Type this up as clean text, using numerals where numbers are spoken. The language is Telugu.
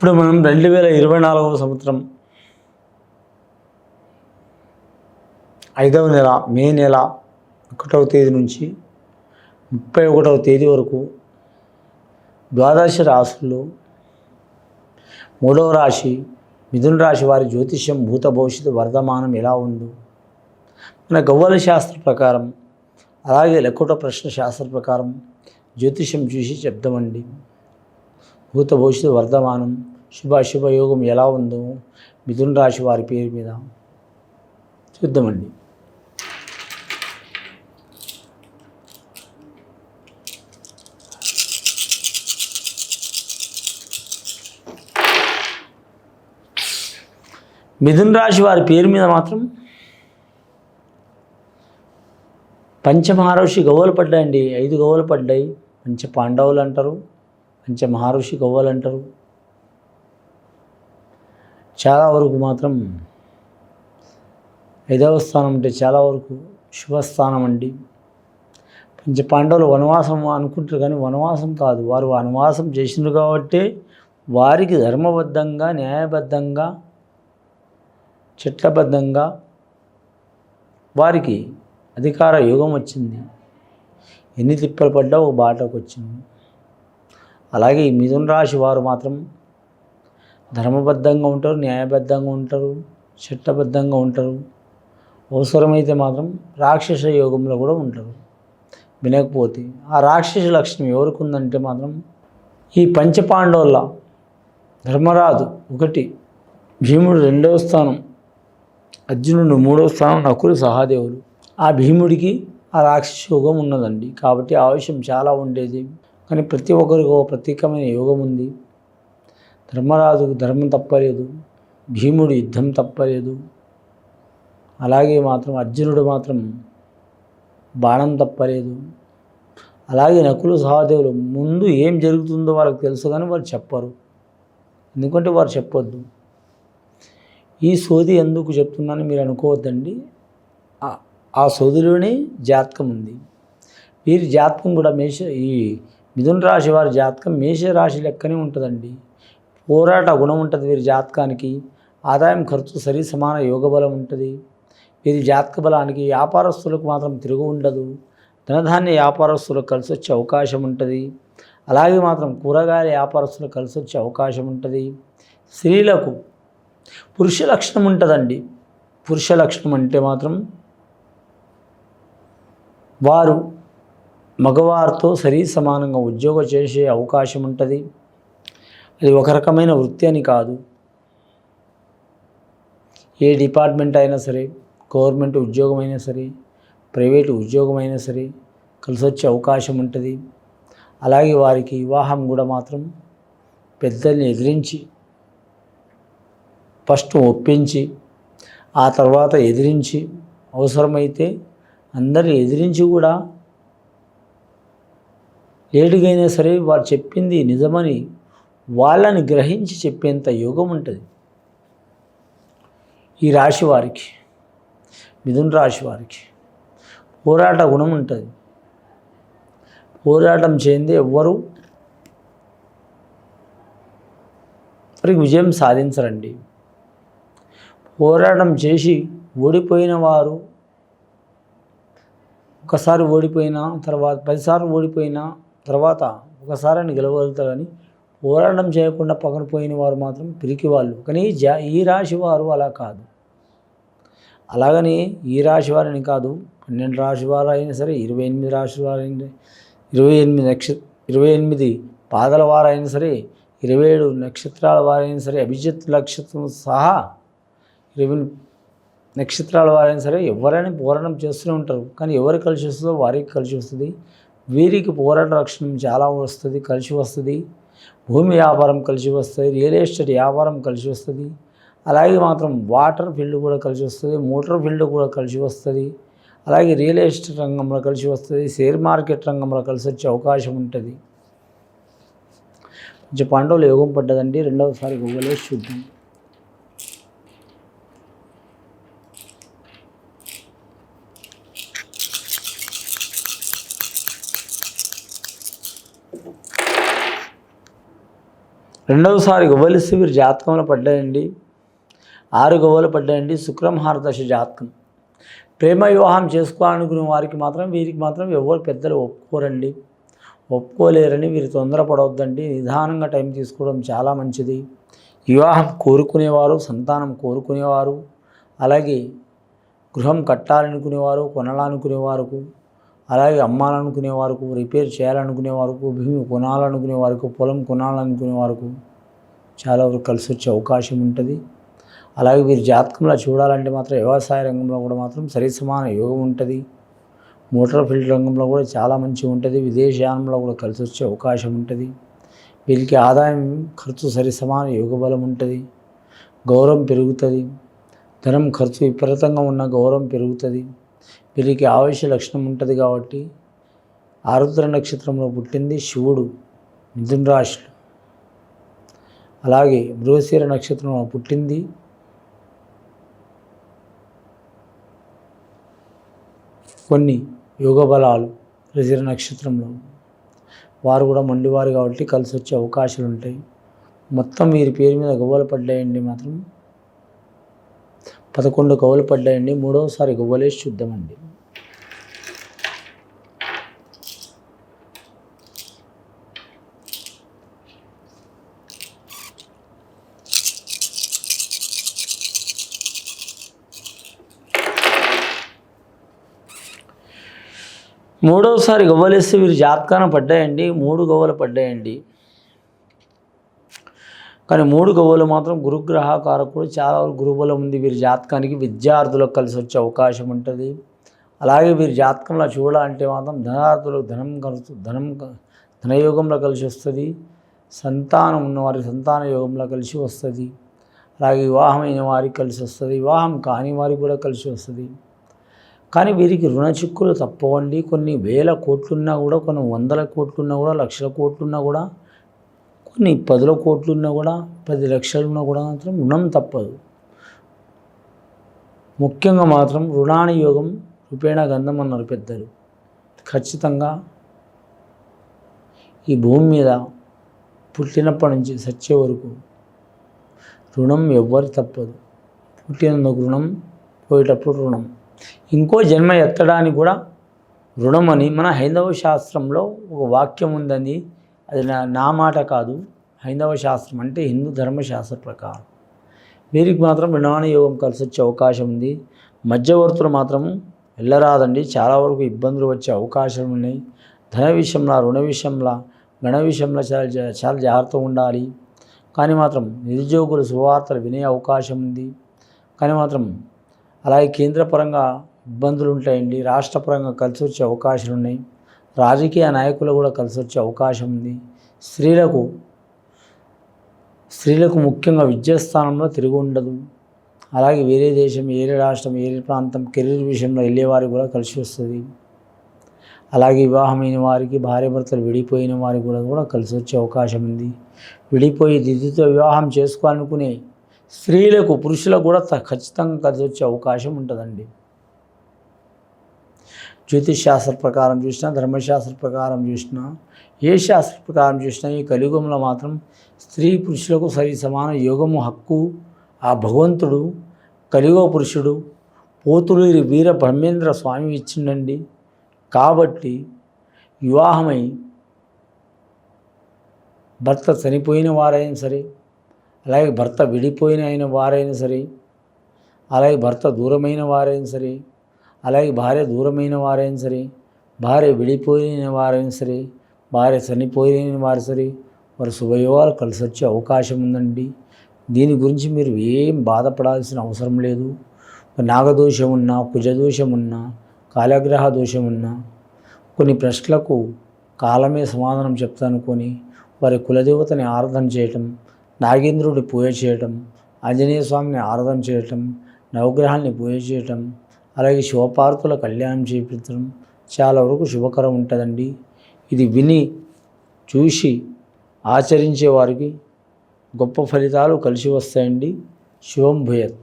ఇప్పుడు మనం 2024వ సంవత్సరం 5వ నెల మే నెల 1వ తేదీ నుంచి 31వ తేదీ వరకు ద్వాదశ రాశుల్లో 3వ రాశి మిథున రాశి వారి జ్యోతిష్యం భూత భవిష్యత్తు వర్ధమానం ఎలా ఉందో మన గవ్వల శాస్త్ర ప్రకారం అలాగే లెక్కట ప్రశ్న శాస్త్ర ప్రకారం జ్యోతిష్యం చూసి చెప్తామండి. భూత భవిష్యత్తు వర్ధమానం శుభ యోగం ఎలా ఉందో మిథున రాశి వారి పేరు మీద చూద్దామండి. మిథున రాశి వారి పేరు మీద మాత్రం పంచమహారుషి గవ్వలు పడ్డాయండి. 5 గవ్వలు పడ్డాయి. పంచ పాండవులు అంటారు, పంచమహారుషి గవ్వలు అంటారు. చాలా వరకు మాత్రం 5వ స్థానం అంటే చాలా వరకు శుభస్థానం అండి. పంచ పాండవులు వనవాసం అనుకుంటారు కానీ వనవాసం కాదు, వారు వనవాసం చేసినారు కాబట్టి వారికి ధర్మబద్ధంగా న్యాయబద్ధంగా చట్టబద్ధంగా వారికి అధికార యోగం వచ్చింది. ఎన్ని తిప్పలు పడ్డా ఒక బాటకు వచ్చింది. అలాగే ఈ మిథున రాశి వారు మాత్రం ధర్మబద్ధంగా ఉంటారు, న్యాయబద్ధంగా ఉంటారు, చట్టబద్ధంగా ఉంటారు. అవసరమైతే మాత్రం రాక్షస యోగంలో కూడా ఉంటారు. వినకపోతే ఆ రాక్షస లక్షణం ఎవరికి ఉందంటే మాత్రం ఈ పంచపాండవుల ధర్మరాజు 1, భీముడు 2వ స్థానం, అర్జునుడు 3వ స్థానం, నకులు సహదేవులు. ఆ భీముడికి ఆ రాక్షస యోగం ఉన్నదండి. కాబట్టి ఆవశ్యం చాలా ఉండేది. కానీ ప్రతి ఒక్కరికి ఒక ప్రత్యేకమైన యోగం ఉంది. ధర్మరాజుకు ధర్మం తప్పలేదు, భీముడు యుద్ధం తప్పలేదు. అలాగే మాత్రం అర్జునుడు మాత్రం బాణం తప్పలేదు. అలాగే నకులు సహదేవులు ముందు ఏం జరుగుతుందో వాళ్ళకి తెలుసు కానీ వారు చెప్పరు. ఎందుకంటే వారు చెప్పొద్దు. ఈ సోది ఎందుకు చెప్తున్నానని మీరు అనుకోవద్దండి. ఆ సోదిలోనే జాతకం ఉంది. వీరి జాతకం కూడా ఈ మిథున రాశి వారి జాతకం మేషరాశి లెక్కనే ఉంటుందండి. పోరాట గుణం ఉంటుంది వీరి జాతకానికి. ఆదాయం ఖర్చు సరి సమాన యోగ బలం ఉంటుంది. వీరి జాతక బలానికి వ్యాపారస్తులకు మాత్రం తిరుగు ఉండదు. ధనధాన్య వ్యాపారస్తులకు కలిసి వచ్చే అవకాశం ఉంటుంది. అలాగే మాత్రం కూరగాయల వ్యాపారస్తులకు కలిసి వచ్చే అవకాశం ఉంటుంది. స్త్రీలకు పురుష లక్షణం ఉంటుందండి. పురుష లక్షణం అంటే మాత్రం వారు మగవారితో సరి సమానంగా ఉద్యోగం చేసే అవకాశం ఉంటుంది. అది ఒక రకమైన వృత్తి అని కాదు. ఏ డిపార్ట్మెంట్ అయినా సరే, గవర్నమెంట్ ఉద్యోగం అయినా సరే, ప్రైవేటు ఉద్యోగం అయినా సరే కలిసి వచ్చే అవకాశం ఉంటుంది. అలాగే వారికి వివాహం కూడా మాత్రం పెద్దల్ని ఎదిరించి ఫస్ట్ ఒప్పించి ఆ తర్వాత ఎదిరించి అవసరమైతే అందరిని ఎదిరించి కూడా లేటుగా అయినా సరే వారు చెప్పింది నిజమని వాళ్ళని గ్రహించి చెప్పేంత యోగం ఉంటుంది ఈ రాశి వారికి. మిథున రాశి వారికి పోరాట గుణం ఉంటుంది. పోరాటం చేయందే ఎవ్వరూ వారికి విజయం సాధించరండి. పోరాటం చేసి ఓడిపోయిన వారు ఒకసారి ఓడిపోయిన తర్వాత 10 సార్లు ఓడిపోయిన తర్వాత ఒకసారి గెలవగలుగుతారు. కానీ పోరాటం చేయకుండా పక్కన పోయిన వారు మాత్రం పిరికి వాళ్ళు. కానీ ఈ రాశి వారు అలా కాదు. అలాగని ఈ రాశి వారిని కాదు, 12 రాశి వారు అయినా సరే, 28 రాశి వారు అయినా, 28 పాదల వారైనా సరే, 27 నక్షత్రాల వారైనా సరే, అభిజిత్ నక్షత్రం సహా 20 నక్షత్రాల వారైనా సరే ఎవరైనా పోరాటం చేస్తూనే ఉంటారు. కానీ ఎవరు కలిసి వస్తుందో వారికి కలిసి వస్తుంది. వీరికి పోరాట లక్షణం చాలా వస్తుంది, కలిసి వస్తుంది. భూమి వ్యాపారం కలిసి వస్తుంది, రియల్ ఎస్టేట్ వ్యాపారం కలిసి వస్తుంది. అలాగే మాత్రం వాటర్ ఫీల్డ్ కూడా కలిసి వస్తుంది, మోటార్ ఫీల్డ్ కూడా కలిసి వస్తుంది. అలాగే రియల్ ఎస్టేట్ రంగంలో కలిసి వస్తుంది, షేర్ మార్కెట్ రంగంలో కలిసి వచ్చే అవకాశం ఉంటుంది. కొంచెం పాండవులు యోగం పడ్డదండి. రెండవసారి గూగుల్లో చూద్దాం. రెండవసారి గవ్వలిస్తే వీరు జాతకంలో పడ్డాయండి 6 గవ్వలు పడ్డాయండి. శుక్రమహారదశ జాతకం. ప్రేమ వివాహం చేసుకోవాలనుకునే వారికి మాత్రం వీరికి మాత్రం ఎవరు పెద్దలు ఒప్పుకోరండి, ఒప్పుకోలేరని వీరు తొందరపడవద్దండి. నిదానంగా టైం తీసుకోవడం చాలా మంచిది. వివాహం కోరుకునేవారు, సంతానం కోరుకునేవారు, అలాగే గృహం కట్టాలనుకునేవారు, కొనాలనుకునేవారు, అలాగే అమ్మాలనుకునే వారికి, రిపేర్ చేయాలనుకునే వారికి, భూమి కొనాలనుకునే వారికి, పొలం కొనాలనుకునే వారికి చాలా వరకు కలిసి వచ్చే అవకాశం ఉంటుంది. అలాగే వీరి జాతకంలో చూడాలంటే మాత్రం వ్యవసాయ రంగంలో కూడా మాత్రం సరిసమాన యోగం ఉంటుంది. మోటార్ ఫీల్డ్ రంగంలో కూడా చాలా మంచిగా ఉంటుంది. విదేశయానంలో కూడా కలిసి వచ్చే అవకాశం ఉంటుంది. వీరికి ఆదాయం ఖర్చు సరిసమాన యోగ బలం ఉంటుంది. గౌరవం పెరుగుతుంది. ధనం ఖర్చు విపరీతంగా ఉన్న గౌరవం పెరుగుతుంది. వీరికి ఆవేశ లక్షణం ఉంటుంది కాబట్టి ఆరుద్ర నక్షత్రంలో పుట్టింది శివుడు మిథున రాశిలో, అలాగే మృగశిర నక్షత్రంలో పుట్టింది కొన్ని యోగ బలాలు మృగశిర నక్షత్రంలో వారు కూడా మండివారు కాబట్టి కలిసి వచ్చే అవకాశాలు ఉంటాయి. మొత్తం వీరి పేరు మీద గవ్వలు పడ్డాయండి మాత్రం 11 గవ్వలు పడ్డాయండి. మూడవసారి గవ్వలేసి చూద్దామండి. మూడవసారి గవ్వలేస్తే వీరు జాతకాన పడ్డాయండి. 3 గవ్వలు పడ్డాయండి. కానీ 3 గవ్వలు మాత్రం గురుగ్రహ కారకుడు, చాలా గురుబలం ఉంది వీరి జాతకానికి. విద్యార్థులకు కలిసి వచ్చే అవకాశం ఉంటుంది. అలాగే వీరి జాతకంలో చూడాలంటే మాత్రం ధనార్థులకు ధనయోగంలో కలిసి వస్తుంది. సంతానం ఉన్నవారికి సంతాన యోగంలో కలిసి వస్తుంది. అలాగే వివాహమైన వారికి కలిసి వస్తుంది. వివాహం కాని వారికి కూడా కలిసి వస్తుంది. కానీ వీరికి రుణ చిక్కులు తప్పవండి. కొన్ని వేల కోట్లున్నా కూడా, కొన్ని వందల కోట్లున్నా కూడా, లక్షల కోట్లున్నా కూడా, కొన్ని 10 కోట్లున్నా కూడా, 10 లక్షలున్నా కూడా మాత్రం రుణం తప్పదు. ముఖ్యంగా మాత్రం రుణాని యోగం రూపేణ గంధం అన్నారు పెద్దలు. ఖచ్చితంగా ఈ భూమి మీద పుట్టినప్పటి నుంచి సచ్చే వరకు రుణం ఎవ్వరు తప్పదు. పుట్టినందుకు రుణం, పోయేటప్పుడు రుణం, ఇంకో జన్మ ఎత్తడానికి కూడా రుణం అని మన హైందవ శాస్త్రంలో ఒక వాక్యం ఉందని. అది నా మాట కాదు, హైందవ శాస్త్రం అంటే హిందూ ధర్మశాస్త్ర ప్రకారం. వీరికి మాత్రం రుణాని యోగం కలిసి వచ్చే అవకాశం ఉంది. మధ్యవర్తులు మాత్రం వెళ్ళరాదండి, చాలా వరకు ఇబ్బందులు వచ్చే అవకాశాలు ఉన్నాయి. ధన విషయంలో, రుణ విషయంలో, గణ విషయంలో చాలా జాగ్రత్తగా ఉండాలి. కానీ మాత్రం నిరుద్యోగులు శుభవార్తలు వినే అవకాశం ఉంది. కానీ మాత్రం అలాగే కేంద్రపరంగా ఇబ్బందులు ఉంటాయండి. రాష్ట్రపరంగా కలిసి వచ్చే అవకాశాలు ఉన్నాయి. రాజకీయ నాయకులు కూడా కలిసి వచ్చే అవకాశం ఉంది. స్త్రీలకు ముఖ్యంగా విద్యాస్థానంలో తిరిగి ఉండదు. అలాగే వేరే దేశం, వేరే రాష్ట్రం, వేరే ప్రాంతం కెరీర్ విషయంలో వెళ్ళేవారికి కూడా కలిసి వస్తుంది. అలాగే వివాహమైన వారికి, భార్యాభర్తలు విడిపోయిన వారికి కూడా కలిసి వచ్చే అవకాశం ఉంది. విడిపోయి దిద్దుతో వివాహం చేసుకోవాలనుకునే స్త్రీలకు, పురుషులకు కూడా ఖచ్చితంగా కలిసి వచ్చే అవకాశం ఉంటుందండి. జ్యోతిష్ శాస్త్ర ప్రకారం చూసినా, ధర్మశాస్త్ర ప్రకారం చూసినా, ఏ శాస్త్ర ప్రకారం చూసినా ఈ కలియుగంలో మాత్రం స్త్రీ పురుషులకు సరి సమాన యోగము హక్కు ఆ భగవంతుడు కలియుగ పురుషుడు పోతులూరి వీర బ్రహ్మేంద్ర స్వామి ఇచ్చిండండి. కాబట్టి వివాహమై భర్త చనిపోయిన వారైనా సరే, అలాగే భర్త విడిపోయిన వారైనా సరే, అలాగే భర్త దూరమైన వారైనా సరే, అలాగే భార్య దూరమైన వారైనా సరే, భార్య విడిపోయిన వారైనా సరే, భార్య చనిపోయిన వారు సరే, వారి శుభయోగాలు కలిసి వచ్చే అవకాశం ఉందండి. దీని గురించి మీరు ఏం బాధపడాల్సిన అవసరం లేదు. నాగదోషం ఉన్నా, కుజదోషం ఉన్నా, కాలగ్రహ దోషం ఉన్నా, కొన్ని ప్రశ్నలకు కాలమే సమాధానం చెప్తానుకొని వారి కులదేవతని ఆరాధన చేయటం, నాగేంద్రుడి పూజ చేయటం, ఆంజనేయ స్వామిని ఆరాధన చేయటం, నవగ్రహాన్ని పూజ చేయటం, అలాగే శివపార్వతుల కళ్యాణం చేయించడం చాలా వరకు శుభకరం ఉంటుందండి. ఇది విని చూసి ఆచరించే వారికి గొప్ప ఫలితాలు కలిసి వస్తాయండి. శుభం భూయత్.